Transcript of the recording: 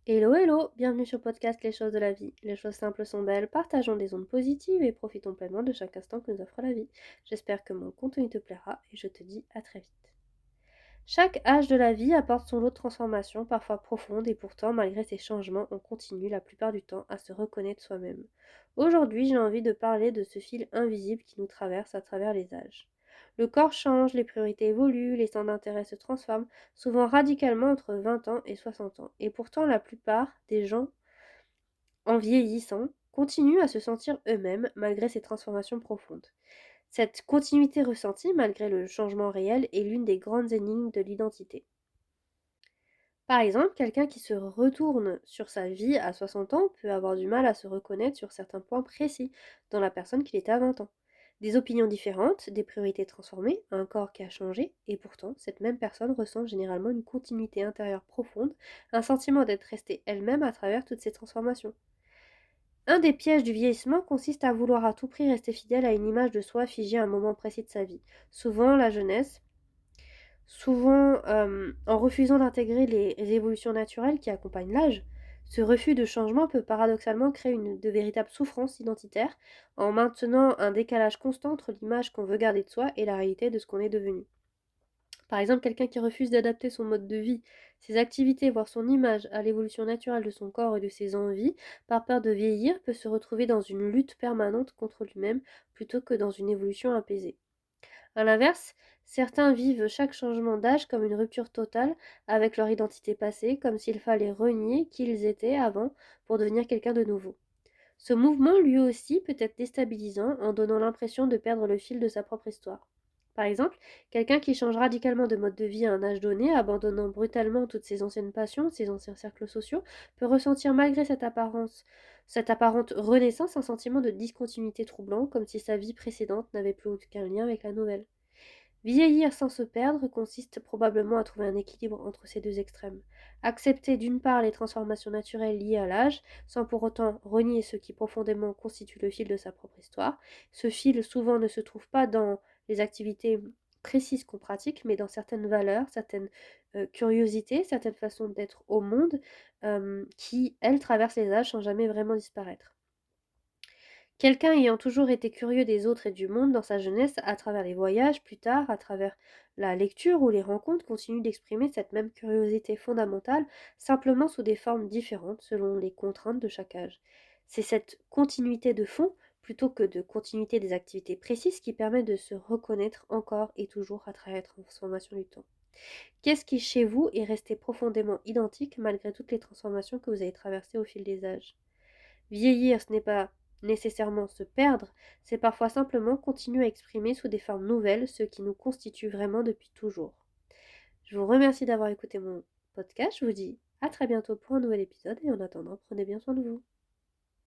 Hello, hello, bienvenue sur le podcast Les choses de la vie. Les choses simples sont belles, partageons des ondes positives et profitons pleinement de chaque instant que nous offre la vie. J'espère que mon contenu te plaira et je te dis à très vite. Chaque âge de la vie apporte son lot de transformations, parfois profondes, et pourtant, malgré ces changements, on continue la plupart du temps à se reconnaître soi-même. Aujourd'hui, j'ai envie de parler de ce fil invisible qui nous traverse à travers les âges. Le corps change, les priorités évoluent, les centres d'intérêt se transforment, souvent radicalement entre 20 ans et 60 ans. Et pourtant, la plupart des gens, en vieillissant, continuent à se sentir eux-mêmes malgré ces transformations profondes. Cette continuité ressentie, malgré le changement réel, est l'une des grandes énigmes de l'identité. Par exemple, quelqu'un qui se retourne sur sa vie à 60 ans peut avoir du mal à se reconnaître sur certains points précis dans la personne qu'il était à 20 ans. Des opinions différentes, des priorités transformées, un corps qui a changé, et pourtant, cette même personne ressent généralement une continuité intérieure profonde, un sentiment d'être restée elle-même à travers toutes ces transformations. Un des pièges du vieillissement consiste à vouloir à tout prix rester fidèle à une image de soi figée à un moment précis de sa vie. Souvent, la jeunesse, en refusant d'intégrer les évolutions naturelles qui accompagnent l'âge. Ce refus de changement peut paradoxalement créer de véritables souffrances identitaires en maintenant un décalage constant entre l'image qu'on veut garder de soi et la réalité de ce qu'on est devenu. Par exemple, quelqu'un qui refuse d'adapter son mode de vie, ses activités, voire son image à l'évolution naturelle de son corps et de ses envies, par peur de vieillir, peut se retrouver dans une lutte permanente contre lui-même plutôt que dans une évolution apaisée. A l'inverse, certains vivent chaque changement d'âge comme une rupture totale avec leur identité passée, comme s'il fallait renier qui ils étaient avant pour devenir quelqu'un de nouveau. Ce mouvement, lui aussi, peut être déstabilisant en donnant l'impression de perdre le fil de sa propre histoire. Par exemple, quelqu'un qui change radicalement de mode de vie à un âge donné, abandonnant brutalement toutes ses anciennes passions, ses anciens cercles sociaux, peut ressentir malgré cette apparente renaissance, un sentiment de discontinuité troublant, comme si sa vie précédente n'avait plus aucun lien avec la nouvelle. Vieillir sans se perdre consiste probablement à trouver un équilibre entre ces deux extrêmes. Accepter d'une part les transformations naturelles liées à l'âge, sans pour autant renier ce qui profondément constitue le fil de sa propre histoire. Ce fil souvent ne se trouve pas dans les activités précises qu'on pratique, mais dans certaines valeurs, certaines curiosités, certaines façons d'être au monde qui, elles, traversent les âges sans jamais vraiment disparaître. Quelqu'un ayant toujours été curieux des autres et du monde dans sa jeunesse, à travers les voyages, plus tard, à travers la lecture ou les rencontres, continue d'exprimer cette même curiosité fondamentale, simplement sous des formes différentes selon les contraintes de chaque âge. C'est cette continuité de fond, plutôt que de continuité des activités précises, qui permet de se reconnaître encore et toujours à travers la transformation du temps. Qu'est-ce qui, chez vous, est resté profondément identique malgré toutes les transformations que vous avez traversées au fil des âges? Vieillir, ce n'est pas nécessairement se perdre, c'est parfois simplement continuer à exprimer sous des formes nouvelles ce qui nous constitue vraiment depuis toujours. Je vous remercie d'avoir écouté mon podcast, je vous dis à très bientôt pour un nouvel épisode et en attendant, prenez bien soin de vous.